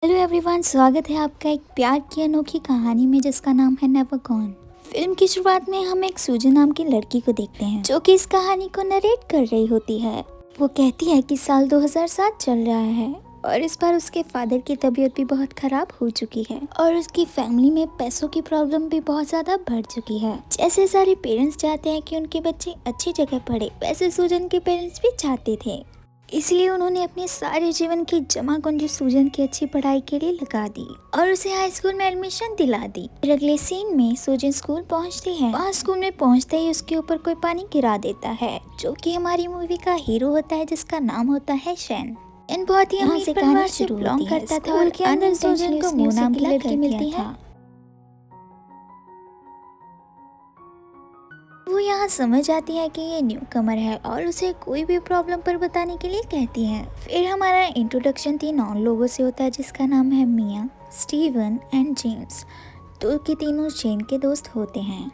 Hello everyone, स्वागत है आपका एक प्यार की अनोखी कहानी में जिसका नाम है नेवर गॉन। फिल्म की शुरुआत में हम एक सूजन नाम की लड़की को देखते हैं जो कि इस कहानी को नरेट कर रही होती है। वो कहती है कि साल 2007 चल रहा है और इस बार उसके फादर की तबीयत भी बहुत खराब हो चुकी है और उसकी फैमिली में पैसों की प्रॉब्लम भी बहुत ज्यादा बढ़ चुकी है। जैसे सारे पेरेंट्स चाहते हैं कि उनके बच्चे अच्छी जगह पढ़े, वैसे सूजन के पेरेंट्स भी चाहते थे। इसलिए उन्होंने अपने सारे जीवन की जमा पूंजी सूजन की अच्छी पढ़ाई के लिए लगा दी और उसे हाई स्कूल में एडमिशन दिला दी। फिर अगले सीन में सूजन स्कूल पहुंचती है। वहाँ स्कूल में पहुंचते ही उसके ऊपर कोई पानी गिरा देता है, जो कि हमारी मूवी का हीरो होता है जिसका नाम होता है शैन। इन बहुत ही अमीर परिवार से बिलोंग करता था और के अंदर सूजन को मोना नाम की लड़की मिलती है। वो यहाँ समझ आती है कि ये न्यू कमर है और उसे कोई भी प्रॉब्लम पर बताने के लिए कहती है। फिर हमारा इंट्रोडक्शन 3 और लोगों से होता है जिसका नाम है मिया, स्टीवन एंड जेम्स, जो कि तीनों चेन के दोस्त होते हैं।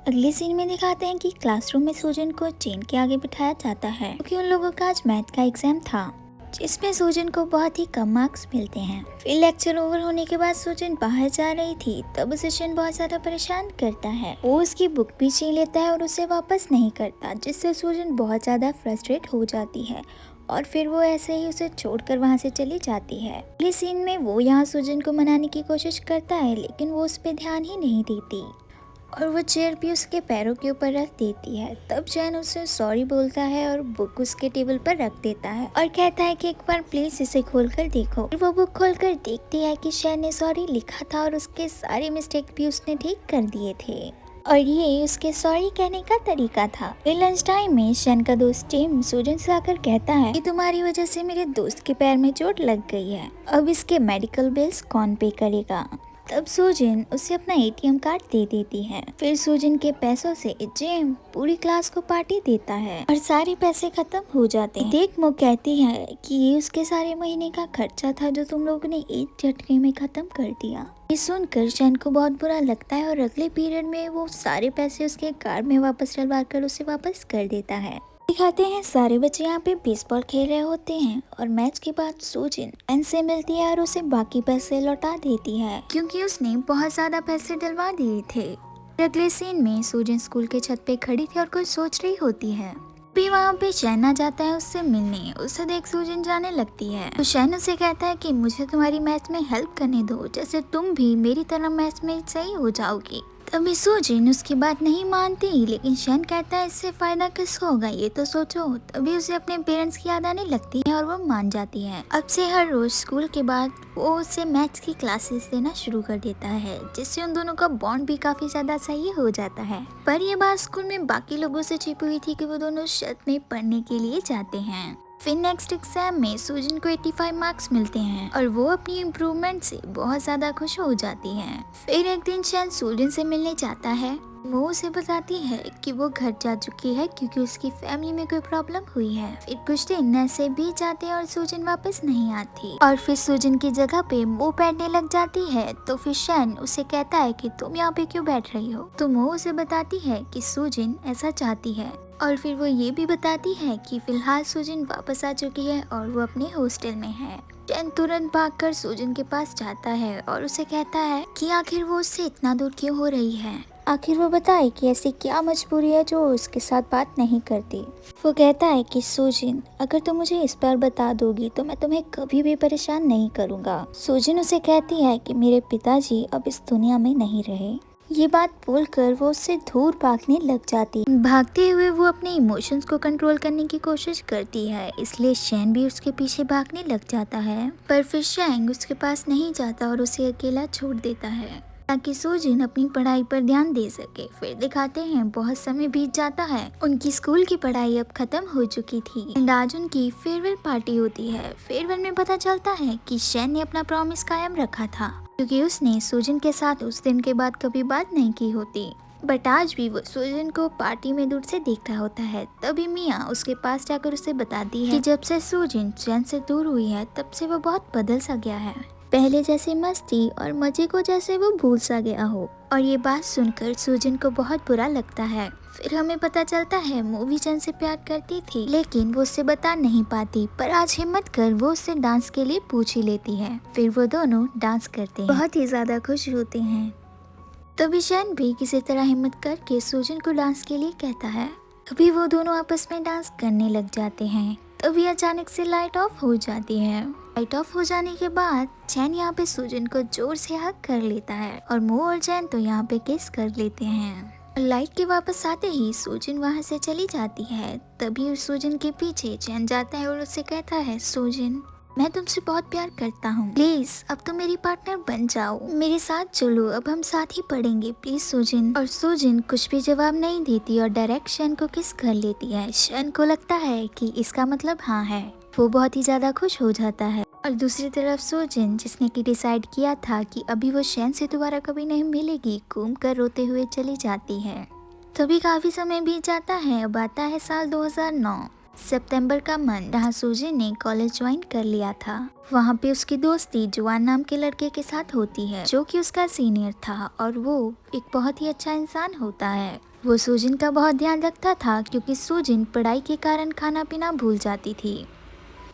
अगले सीन में दिखाते हैं कि क्लासरूम में सूजन को चेन के आगे बिठाया जाता है क्योंकि उन लोगों का आज मैथ का एग्जाम था जिसमें सूजन को बहुत ही कम मार्क्स मिलते हैं। फिर लेक्चर ओवर होने के बाद सूजन बाहर जा रही थी, तब उसे शैन बहुत ज्यादा परेशान करता है। वो उसकी बुक भी छीन लेता है और उसे वापस नहीं करता, जिससे सूजन बहुत ज्यादा फ्रस्ट्रेट हो जाती है और फिर वो ऐसे ही उसे छोड़कर वहाँ से चली जाती है। अगले सीन में वो यहाँ सूजन को मनाने की कोशिश करता है, लेकिन वो उस पर ध्यान ही नहीं देती और वो चेयर भी उसके पैरों के ऊपर रख देती है। तब शैन उसे सॉरी बोलता है और बुक उसके टेबल पर रख देता है और कहता है कि एक बार प्लीज इसे खोलकर देखो। फिर वो बुक खोलकर देखती है कि शैन ने सॉरी लिखा था और उसके सारे मिस्टेक भी उसने ठीक कर दिए थे और ये उसके सॉरी कहने का तरीका था। फिर लंच टाइम में शैन का दोस्त टिम सूजन से आकर कहता है कि तुम्हारी वजह से मेरे दोस्त के पैर में चोट लग गई है, अब इसके मेडिकल बिल्स कौन पे करेगा। तब सूजन उसे अपना एटीएम कार्ड दे देती है। फिर सूजन के पैसों से जेम पूरी क्लास को पार्टी देता है और सारे पैसे खत्म हो जाते हैं। देख मो कहती है कि ये उसके सारे महीने का खर्चा था जो तुम लोगों ने एक झटके में खत्म कर दिया। ये सुनकर शैन को बहुत बुरा लगता है और अगले पीरियड में वो सारे पैसे उसके कार्ड में वापस डलवा कर उसे वापस कर देता है। दिखाते हैं सारे बच्चे यहाँ पे बेसबॉल खेल रहे होते हैं और मैच के बाद सूजन शैन से मिलती है और उसे बाकी पैसे लौटा देती है क्योंकि उसने बहुत ज्यादा पैसे डलवा दिए थे। अगले सीन में सूजन स्कूल के छत पे खड़ी थी और कुछ सोच रही होती है। भी वहाँ पे शैन आ जाता है उससे मिलने। उसे देख सूजन जाने लगती है तो शैन उसे कहता है कि मुझे तुम्हारी मैच में हेल्प करने दो, जैसे तुम भी मेरी तरह मैच में सही हो जाओगी। तभी सूजन उसकी बात नहीं मानती, लेकिन शैन कहता है इससे फायदा किसको होगा ये तो सोचो। तभी उसे अपने पेरेंट्स की याद आने लगती है और वो मान जाती है। अब से हर रोज स्कूल के बाद वो उसे मैथ्स की क्लासेस देना शुरू कर देता है, जिससे उन दोनों का बॉन्ड भी काफी ज्यादा सही हो जाता है। पर ये बात स्कूल में बाकी लोगों से छिपी हुई थी कि वो दोनों छत में पढ़ने के लिए जाते हैं। फिर नेक्स्ट एग्जाम में सूजन को 85 मार्क्स मिलते हैं और वो अपनी इम्प्रूवमेंट से बहुत ज्यादा खुश हो जाती है। फिर एक दिन शैन सूजन से मिलने जाता है। वो उसे बताती है कि वो घर जा चुकी है क्योंकि उसकी फैमिली में कोई प्रॉब्लम हुई है। फिर कुछ दिन ऐसे बीत जाते हैं और सूजन वापस नहीं आती और फिर सूजन की जगह पे वो बैठने लग जाती है। तो फिर शैन उसे कहता है कि तुम यहाँ पे क्यों बैठ रही हो। तो वो उसे बताती है कि सूजन ऐसा चाहती है और फिर वो ये भी बताती है कि फिलहाल सूजन वापस आ चुकी है और वो अपने हॉस्टल में है। शैन तुरंत भागकर सूजन के पास जाता है और उसे कहता है कि आखिर वो उससे इतना दूर क्यों हो रही है, आखिर वो बताए कि ऐसी क्या मजबूरी है जो उसके साथ बात नहीं करती। वो कहता है कि सूजन, अगर तुम मुझे इस बार बता दोगी तो मैं तुम्हें कभी भी परेशान नहीं करूँगा। सूजन उसे कहती है कि मेरे पिताजी अब इस दुनिया में नहीं रहे। ये बात बोलकर वो उससे दूर भागने लग जाती। भागते हुए वो अपने इमोशंस को कंट्रोल करने की कोशिश करती है, इसलिए शैन भी उसके पीछे भागने लग जाता है। पर फिर शैन उसके पास नहीं जाता और उसे अकेला छोड़ देता है ताकि सूजन अपनी पढ़ाई पर ध्यान दे सके। फिर दिखाते हैं बहुत समय बीत जाता है। उनकी स्कूल की पढ़ाई अब खत्म हो चुकी थी एंड आज उनकी फेयरवेल पार्टी होती है। फेयरवेल में पता चलता है कि शैन ने अपना प्रॉमिस कायम रखा था क्योंकि उसने सूजन के साथ उस दिन के बाद कभी बात नहीं की होती। बट आज भी वो सूजन को पार्टी में दूर से देख रहा होता है। तभी मिया उसके पास जाकर उसे बताती है कि जब से सूजन शैन से दूर हुई है तब से वो बहुत बदल सा गया है, पहले जैसे मस्ती और मजे को जैसे वो भूल सा गया हो। और ये बात सुनकर सूजन को बहुत बुरा लगता है। फिर हमें पता चलता है मूवी चैन से प्यार करती थी, लेकिन वो उससे बता नहीं पाती, पर आज हिम्मत कर वो उससे डांस के लिए पूछ ही लेती है। फिर वो दोनों डांस करते हैं, बहुत ही ज्यादा खुश होते हैं। तभी शन भी किसी तरह हिम्मत करके सुजन को डांस के लिए कहता है। तभी वो दोनों आपस में डांस करने लग जाते हैं। तभी अचानक से लाइट ऑफ हो जाती है। लाइट ऑफ हो जाने के बाद चैन यहाँ पे सुजन को जोर से हग कर लेता है और मो और चैन तो यहाँ पे किस कर लेते हैं। लाइट के वापस आते ही सुजन वहाँ से चली जाती है। तभी सुजन के पीछे चैन जाता है और उससे कहता है, सुजन मैं तुमसे बहुत प्यार करता हूँ, प्लीज अब तुम मेरी पार्टनर बन जाओ, मेरे साथ चलो, अब हम साथ ही पढ़ेंगे प्लीज सुजन। और सुजन कुछ भी जवाब नहीं देती और डायरेक्ट शन को किस कर लेती है। शन को लगता है कि इसका मतलब हाँ है। वो बहुत ही ज्यादा खुश हो जाता है। और दूसरी तरफ सुजन, जिसने कि डिसाइड किया था कि अभी वो शन से दोबारा कभी नहीं मिलेगी, घूम कर रोते हुए चली जाती है। तभी काफी समय बीत जाता है। अब आता है साल 2009 सितंबर का मंथ, जहाँ सुजन ने कॉलेज ज्वाइन कर लिया था। वहाँ पे उसकी दोस्ती जुआन नाम के लड़के के साथ होती है, जो कि उसका सीनियर था और वो एक बहुत ही अच्छा इंसान होता है। वो सुजन का बहुत ध्यान रखता था, क्योंकि सुजन पढ़ाई के कारण खाना पीना भूल जाती थी।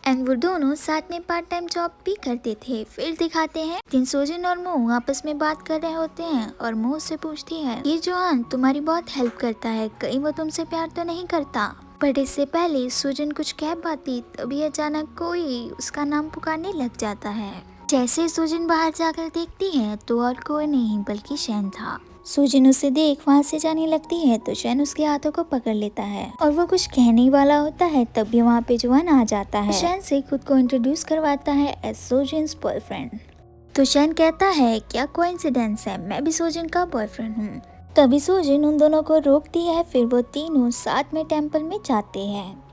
एंड वो दोनों साथ में पार्ट टाइम जॉब भी करते थे। फिर दिखाते हैं दिन सुजन और मो आपस में बात कर रहे होते हैं और मो उससे पूछती है, ये जुआन तुम्हारी बहुत हेल्प करता है, कहीं वो तुमसे प्यार तो नहीं करता। बट इससे पहले सुजन कुछ कह पाती, तभी अचानक कोई उसका नाम पुकारने लग जाता है। जैसे सुजन बाहर जाकर देखती है तो और कोई नहीं बल्कि शैन था। सुजन उसे देख वहाँ से जाने लगती है तो शैन उसके हाथों को पकड़ लेता है और वो कुछ कहने ही वाला होता है, तभी वहाँ पे जुआन आ जाता है। शैन से खुद को इंट्रोड्यूस करवाता है एज सुजन्स बॉयफ्रेंड। तो शैन कहता है, क्या कोइंसिडेंस है, मैं भी सुजन का बॉयफ्रेंड हूँ। तभी सुजन उन दोनों को रोकती है। फिर वो तीनों साथ में टेंपल में जाते हैं।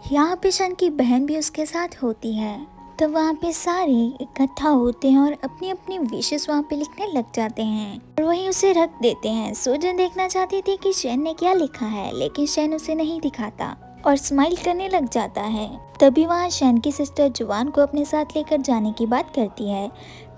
यहाँ पे शैन की बहन भी उसके साथ होती है। तो वहाँ पे सारे इकट्ठा होते हैं और अपनी अपनी विशेष वहाँ पे लिखने लग जाते हैं और वहीं उसे रख देते हैं। सुजन देखना चाहती थी कि शैन ने क्या लिखा है, लेकिन शैन उसे नहीं दिखाता और स्माइल करने लग जाता है। तभी वहाँ शैन की सिस्टर जुआन को अपने साथ लेकर जाने की बात करती है,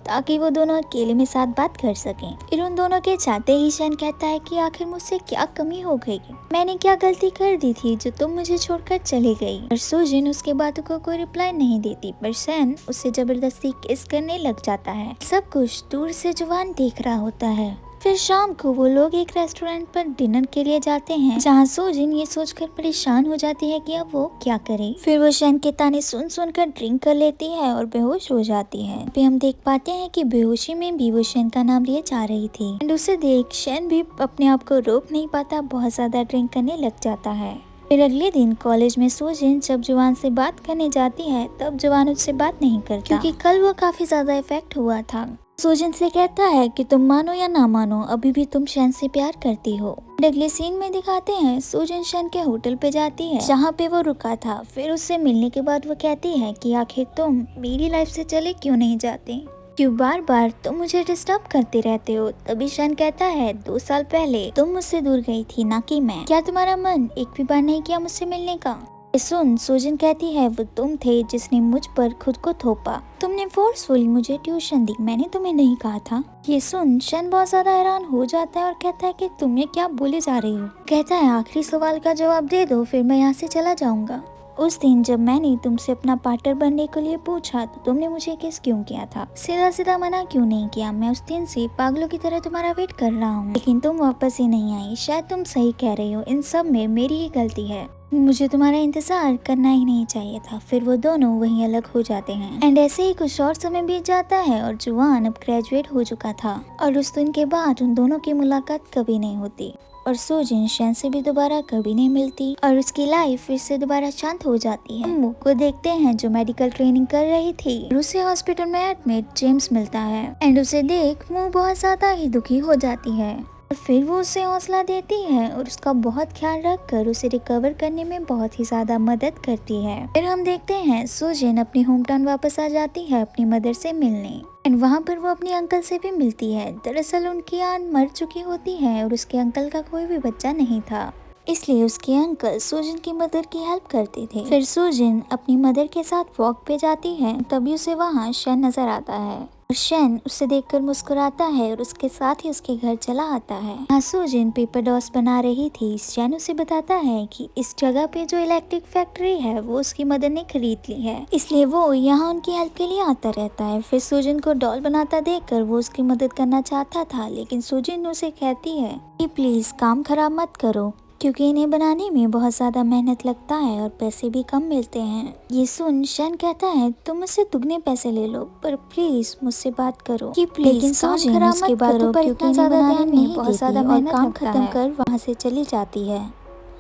ताकि वो दोनों अकेले में साथ बात कर सकें। फिर उन दोनों के चाहते ही शैन कहता है कि आखिर मुझसे क्या कमी हो गई, मैंने क्या गलती कर दी थी जो तुम मुझे छोड़कर चली गई। पर सुजन उसके बातों को कोई रिप्लाई नहीं देती, पर शैन उससे जबरदस्ती किस करने लग जाता है। सब कुछ दूर से जुआन देख रहा होता है। फिर शाम को वो लोग एक रेस्टोरेंट पर डिनर के लिए जाते हैं, जहाँ सुजन ये सोचकर परेशान हो जाती है कि अब वो क्या करे। फिर वो शैन के ताने सुन सुनकर ड्रिंक कर लेती है और बेहोश हो जाती है। फिर हम देख पाते हैं कि बेहोशी में भी वो शैन का नाम लिए जा रही थी। एंड उसे देख शैन भी अपने आप को रोक नहीं पाता, बहुत ज्यादा ड्रिंक करने लग जाता है। फिर अगले दिन कॉलेज में सुजन जब जुआन से बात करने जाती है, तब जुआन उससे बात नहीं करता, क्योंकि कल वो काफी ज्यादा इफेक्ट हुआ था। सुजन से कहता है कि तुम मानो या ना मानो, अभी भी तुम शैन से प्यार करती हो। अगले सीन में दिखाते हैं सुजन शैन के होटल पे जाती है, जहाँ पे वो रुका था। फिर उससे मिलने के बाद वो कहती है कि आखिर तुम मेरी लाइफ से चले क्यों नहीं जाते, क्यों बार बार तुम मुझे डिस्टर्ब करते रहते हो। तभी शैन कहता है, 2 साल पहले तुम मुझसे दूर गई थी, ना कि मैं। क्या तुम्हारा मन एक भी बार नहीं किया मुझसे मिलने का। सुन सुजन कहती है, वो तुम थे जिसने मुझ पर खुद को थोपा, तुमने फोर्सफुली मुझे ट्यूशन दी, मैंने तुम्हें नहीं कहा था। ये सुन शन बहुत ज्यादा हैरान हो जाता है और कहता है कि तुम ये क्या बोले जा रही हो। कहता है, आखिरी सवाल का जवाब दे दो, फिर मैं यहाँ से चला जाऊंगा। उस दिन जब मैंने तुमसे अपना पार्टनर बनने के लिए पूछा तो तुमने मुझे किस क्यों किया था, सीधा सीधा मना क्यों नहीं किया। मैं उस दिन से पागलों की तरह तुम्हारा वेट कर रहा हूँ, लेकिन तुम वापस ही नहीं आई। शायद तुम सही कह रही हो, इन सब में मेरी ही गलती है, मुझे तुम्हारा इंतजार करना ही नहीं चाहिए था। फिर वो दोनों वहीं अलग हो जाते हैं। एंड ऐसे ही कुछ और समय बीत जाता है और जुआन अब ग्रेजुएट हो चुका था और उस दिन के बाद उन दोनों की मुलाकात कभी नहीं होती और सुजन शैन से भी दोबारा कभी नहीं मिलती और उसकी लाइफ फिर से दोबारा शांत हो जाती है। मो को देखते हैं जो मेडिकल ट्रेनिंग कर रही थी और उसे हॉस्पिटल में एडमिट जेम्स मिलता है एंड उसे देख मो बहुत ज्यादा ही दुखी हो जाती है। फिर वो उसे हौसला देती है और उसका बहुत ख्याल रखकर उसे रिकवर करने में बहुत ही ज्यादा मदद करती है। फिर हम देखते हैं सुजन अपनी होम टाउन वापस आ जाती है अपनी मदर से मिलने एंड वहाँ पर वो अपने अंकल से भी मिलती है। दरअसल उनकी आंट मर चुकी होती है और उसके अंकल का कोई भी बच्चा नहीं था, इसलिए उसके अंकल सुजन की मदर की हेल्प करते थे। फिर सुजन अपनी मदर के साथ वॉक पे जाती है, तभी उसे वहाँ शैन नजर आता है। शन उसे देखकर मुस्कुराता है और उसके साथ ही उसके घर चला आता है। यहाँ सुजिन पेपर डॉल्स बना रही थी। शन उसे बताता है कि इस जगह पे जो इलेक्ट्रिक फैक्ट्री है वो उसकी मदर ने खरीद ली है, इसलिए वो यहाँ उनकी हेल्प के लिए आता रहता है। फिर सुजिन को डॉल बनाता देखकर वो उसकी मदद करना चाहता था, लेकिन सुजिन उसे कहती है कि प्लीज काम खराब मत करो, क्योंकि इन्हें बनाने में बहुत ज्यादा मेहनत लगता है और पैसे भी कम मिलते हैं। ये सुन शन कहता है तुम मुझसे दुगने पैसे ले लो, पर प्लीज मुझसे बात करो कि प्लीज लेकिन काम खराब मत करो, क्योंकि इन्हें बनाने में बहुत ज्यादा मेहनत काम खत्म कर वहाँ से चली जाती है।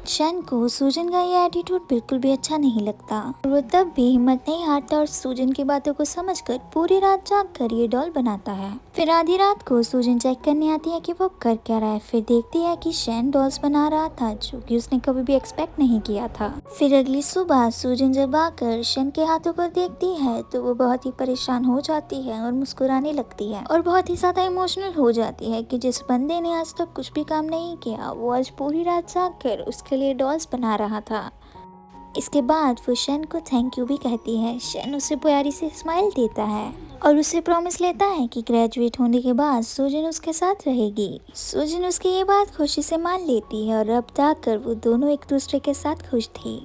शन को सुजन का ये एटीट्यूड बिल्कुल भी अच्छा नहीं लगता और वो तब भी हिम्मत नहीं हारता और सुजन की बातों को समझकर पूरी रात जाग कर ये डॉल बनाता है। फिर आधी रात को सुजन चेक करने आती है कि वो कर क्या रहा है। फिर देखती है कि शन डॉल्स बना रहा था, जो कि उसने कभी भी एक्सपेक्ट नहीं किया था। फिर अगली सुबह सुजन जब आकर शन के हाथों को देखती है तो वो बहुत ही परेशान हो जाती है और मुस्कुराने लगती है और बहुत ही ज्यादा इमोशनल हो जाती है कि जिस बंदे ने आज तक कुछ भी काम नहीं किया वो आज पूरी रात जाग कर उसके लिए डॉल्स बना रहा था। इसके बाद वो शन को थैंक यू भी कहती है। शन उसे प्यारी से स्माइल देता है और उसे प्रॉमिस लेता है कि ग्रेजुएट होने के बाद सुजन उसके साथ रहेगी। सुजन उसकी ये बात खुशी से मान लेती है और अब जाकर वो दोनों एक दूसरे के साथ खुश थी।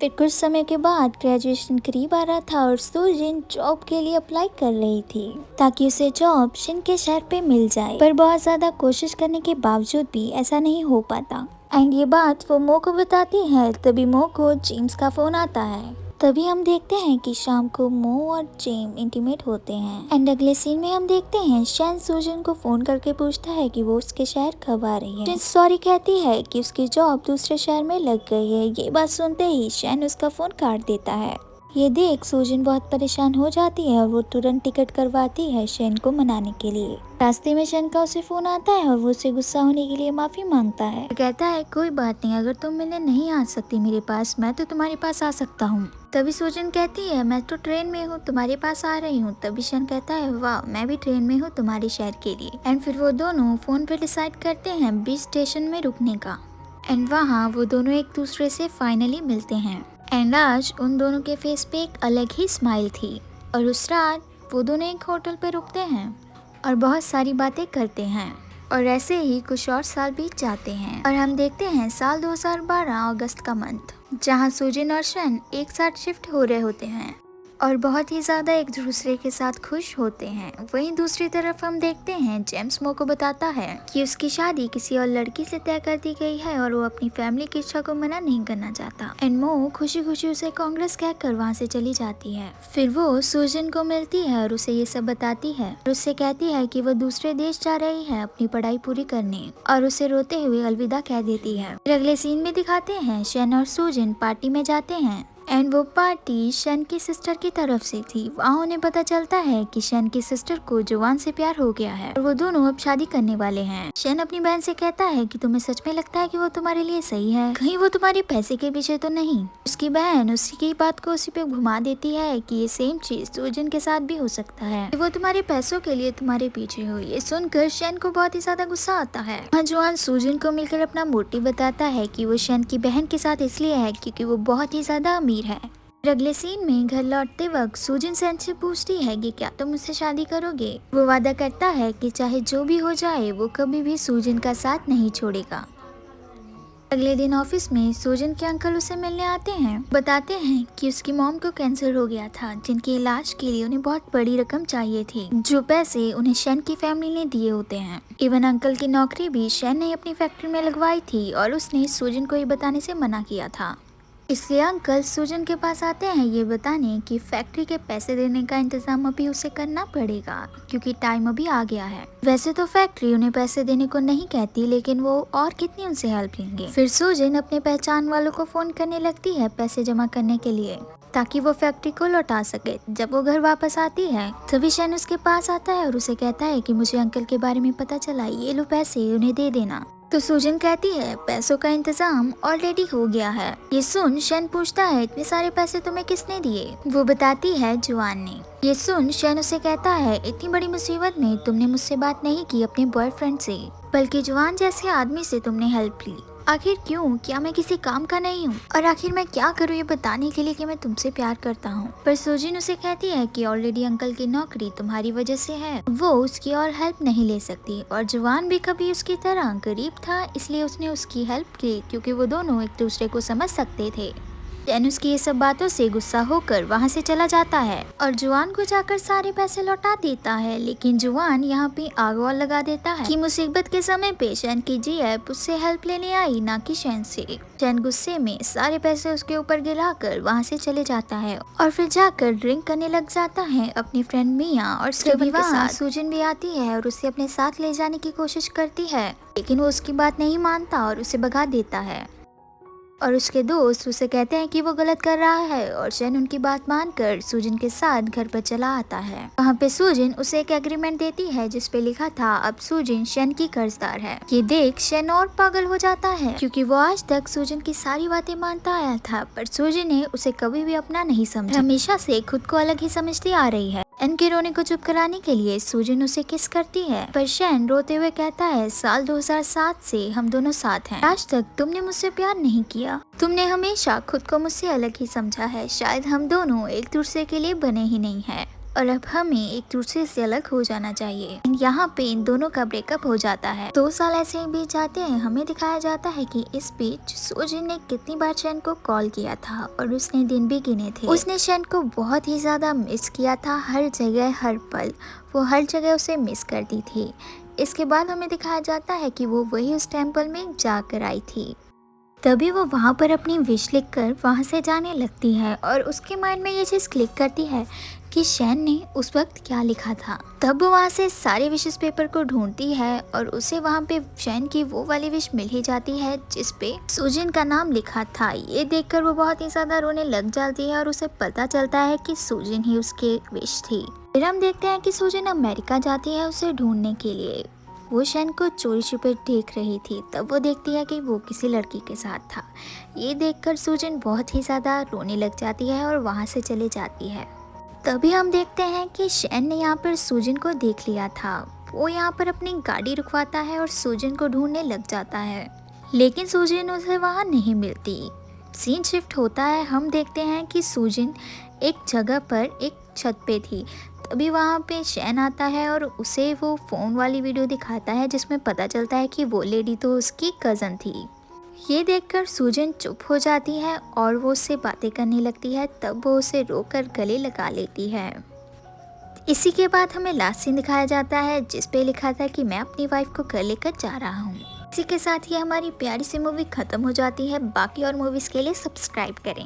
फिर कुछ समय के बाद ग्रेजुएशन करीब आ रहा था और सुजन जॉब के लिए अप्लाई कर रही थी ताकि उसे जॉब शन के शहर पे मिल जाए, पर बहुत ज्यादा कोशिश करने के बावजूद भी ऐसा नहीं हो पाता। एंड ये बात वो मो को बताती है। तभी मो को जेम्स का फोन आता है। तभी हम देखते हैं कि शाम को मो और जेम इंटीमेट होते हैं। एंड अगले सीन में हम देखते हैं शन सुजन को फोन करके पूछता है कि वो उसके शहर कब आ रही है। सॉरी कहती है कि उसकी जॉब दूसरे शहर में लग गई है। ये बात सुनते ही शन उसका फोन काट देता है। ये देख सुजन बहुत परेशान हो जाती है और वो तुरंत टिकट करवाती है शन को मनाने के लिए। रास्ते में शन का उसे फोन आता है और वो उसे गुस्सा होने के लिए माफी मांगता है। कहता है कोई बात नहीं, अगर तुम मिलने नहीं आ सकती मेरे पास, मैं तो तुम्हारे पास आ सकता हूँ। तभी सुजन कहती है मैं तो ट्रेन में हूँ, तुम्हारे पास आ रही हूँ। तभी शन कहता है वाह, मैं भी ट्रेन में हूँ तुम्हारे शहर के लिए। एंड फिर वो दोनों फोन पे डिसाइड करते हैं बीच स्टेशन में रुकने का। एंड वहाँ वो दोनों एक दूसरे से फाइनली मिलते हैं। एंड आज उन दोनों के फेस पे एक अलग ही स्माइल थी। और उस रात वो दोनों एक होटल पे रुकते हैं और बहुत सारी बातें करते हैं। और ऐसे ही कुछ और साल बीत जाते हैं और हम देखते हैं साल 2012 अगस्त का मंथ, जहाँ सुजन और शन एक साथ शिफ्ट हो रहे होते हैं और बहुत ही ज्यादा एक दूसरे के साथ खुश होते हैं। वहीं दूसरी तरफ हम देखते हैं जेम्स मो को बताता है कि उसकी शादी किसी और लड़की से तय कर दी गई है और वो अपनी फैमिली की इच्छा को मना नहीं करना चाहता। एंड मो खुशी खुशी उसे कांग्रेस कहकर वहाँ से चली जाती है। फिर वो सुजन को मिलती है और उसे ये सब बताती है और उससे कहती है कि वो दूसरे देश जा रही है अपनी पढ़ाई पूरी करने, और उसे रोते हुए अलविदा कह देती है। फिर अगले सीन में दिखाते हैं शन और सुजन पार्टी में जाते हैं। एंड वो पार्टी शन की सिस्टर की तरफ से थी। वहाँ उन्हें पता चलता है कि शन की सिस्टर को जवान से प्यार हो गया है और वो दोनों अब शादी करने वाले हैं। शन अपनी बहन से कहता है कि तुम्हें सच में लगता है कि वो तुम्हारे लिए सही है, कहीं वो तुम्हारे पैसे के पीछे तो नहीं। उसकी बहन उसी की बात को उसी पे घुमा देती है कि ये सेम चीज सुजन के साथ भी हो सकता है, वो तुम्हारे पैसों के लिए तुम्हारे पीछे हो। ये सुनकर शन को बहुत ही ज्यादा गुस्सा आता है। जवान सुजन को मिलकर अपना मोटिव बताता है कि वो शन की बहन के साथ इसलिए है क्योंकि वो बहुत ही ज्यादा अमीर है। अगले सीन में घर लौटते वक्त सुजन शन से पूछती है कि क्या तुम मुझसे शादी करोगे। वो वादा करता है कि चाहे जो भी हो जाए वो कभी भी सुजन का साथ नहीं छोड़ेगा। अगले दिन ऑफिस में सुजन के अंकल उसे मिलने आते हैं। बताते हैं कि उसकी मॉम को कैंसर हो गया था, जिनके इलाज के लिए उन्हें बहुत बड़ी रकम चाहिए थी, जो पैसे उन्हें शन की फैमिली ने दिए होते हैं। इवन अंकल की नौकरी भी शन ने अपनी फैक्ट्री में लगवाई थी और उसने सुजन को ये बताने से मना किया था। इसलिए अंकल सुजन के पास आते हैं ये बताने कि फैक्ट्री के पैसे देने का इंतजाम अभी उसे करना पड़ेगा क्योंकि टाइम अभी आ गया है। वैसे तो फैक्ट्री उन्हें पैसे देने को नहीं कहती, लेकिन वो और कितनी उनसे हेल्प लेंगे। फिर सुजन अपने पहचान वालों को फोन करने लगती है पैसे जमा करने के लिए, ताकि वो फैक्ट्री को लौटा सके। जब वो घर वापस आती है तभी शन उसके पास आता है और उसे कहता है कि मुझे अंकल के बारे में पता चला, ये लो पैसे, उन्हें दे देना। तो सुजन कहती है पैसों का इंतजाम ऑलरेडी हो गया है। ये सुन शन पूछता है इतने सारे पैसे तुम्हें किसने दिए। वो बताती है जवान ने। ये सुन शन उसे कहता है इतनी बड़ी मुसीबत में तुमने मुझसे बात नहीं की अपने बॉयफ्रेंड से, बल्कि जवान जैसे आदमी से तुमने हेल्प ली। आखिर क्यों? क्या मैं किसी काम का नहीं हूँ? और आखिर मैं क्या करूँ ये बताने के लिए कि मैं तुमसे प्यार करता हूँ? पर सुजिन उसे कहती है कि ऑलरेडी अंकल की नौकरी तुम्हारी वजह से है, वो उसकी और हेल्प नहीं ले सकती। और जवान भी कभी उसकी तरह गरीब था, इसलिए उसने उसकी हेल्प की क्योंकि वो दोनों एक दूसरे को समझ सकते थे। चैन उसकी ये सब बातों से गुस्सा होकर वहाँ से चला जाता है और जुआन को जाकर सारे पैसे लौटा देता है। लेकिन जुआन यहाँ पे आग और लगा देता है कि मुसीबत के समय पे शैन की जीएफ उससे हेल्प लेने आई, ना कि शैन से। शैन गुस्से में सारे पैसे उसके ऊपर गिराकर वहाँ से चले जाता है और फिर जाकर ड्रिंक करने लग जाता है अपनी फ्रेंड मिया और स्टीवन के साथ। सुजिन भी आती है और उसे अपने साथ ले जाने की कोशिश करती है, लेकिन वो उसकी बात नहीं मानता और उसे भगा देता है। और उसके दोस्त उसे कहते हैं कि वो गलत कर रहा है और शैन उनकी बात मानकर सुजिन के साथ घर पर चला आता है। वहाँ पे सुजिन उसे एक एग्रीमेंट देती है जिस पे लिखा था अब सुजिन शैन की कर्जदार है। ये देख शैन और पागल हो जाता है क्योंकि वो आज तक सुजिन की सारी बातें मानता आया था, पर सुजिन ने उसे कभी भी अपना नहीं समझा, हमेशा से खुद को अलग ही समझती आ रही है। शैन के रोने को चुप कराने के लिए सुजिन उसे किस करती है, पर शैन रोते हुए कहता है साल 2007 से हम दोनों साथ हैं। आज तक तुमने मुझसे प्यार नहीं किया, तुमने हमेशा खुद को मुझसे अलग ही समझा है। शायद हम दोनों एक दूसरे के लिए बने ही नहीं हैं और अब हमें एक दूसरे से अलग हो जाना चाहिए। यहाँ पे इन दोनों का ब्रेकअप हो जाता है। 2 साल ऐसे ही बीत जाते हैं। हमें दिखाया जाता है कि इस बीच सुजिन ने कितनी बार शैन को कॉल किया था और उसने दिन भी गिने थे। उसने शैन को बहुत ही ज्यादा मिस किया था, हर जगह हर पल वो हर जगह उसे मिस करती थी। इसके बाद हमें दिखाया जाता है कि वो वही उस टेम्पल में जाकर आई थी। तभी वो वहाँ पर अपनी विश लिखकर वहाँ से जाने लगती है और उसके माइंड में ये चीज़ क्लिक करती है कि शैन ने उस वक्त क्या लिखा था। तब वो वहाँ से सारे विशेष पेपर को ढूंढती है और उसे वहाँ पे शैन की वो वाली विश मिल ही जाती है जिस पे सुजिन का नाम लिखा था। ये देखकर वो बहुत ही ज्यादा रोने लग जाती है और उसे पता चलता है कि सुजिन ही उसकी विश थी। फिर हम देखते हैं कि सुजिन अमेरिका जाती है उसे ढूंढने के लिए। वो शैन को चोरी छुपे देख रही थी, तब वो देखती है कि वो किसी लड़की के साथ था। ये देखकर सुजिन बहुत ही ज़्यादा रोने लग जाती है और वहाँ से चले जाती है। तभी हम देखते हैं कि शैन ने यहाँ पर सुजिन को देख लिया था। वो यहाँ पर अपनी गाड़ी रुकवाता है और सुजिन को ढूंढने लग जाता है, लेकिन सुजिन उसे वहाँ नहीं मिलती। सीन शिफ्ट होता है। हम देखते हैं कि सुजिन एक जगह पर एक छत पे थी। तभी वहाँ पे शैन आता है और उसे वो फ़ोन वाली वीडियो दिखाता है जिसमें पता चलता है कि वो लेडी तो उसकी कज़न थी। ये देखकर सुजिन चुप हो जाती है और वो उससे बातें करने लगती है। तब वो उसे रोककर गले लगा लेती है। इसी के बाद हमें लास्ट सीन दिखाया जाता है जिस पे लिखा था कि मैं अपनी वाइफ को घर लेकर जा रहा हूँ। इसी के साथ ही हमारी प्यारी सी मूवी ख़त्म हो जाती है। बाकी और मूवीज़ के लिए सब्सक्राइब करें।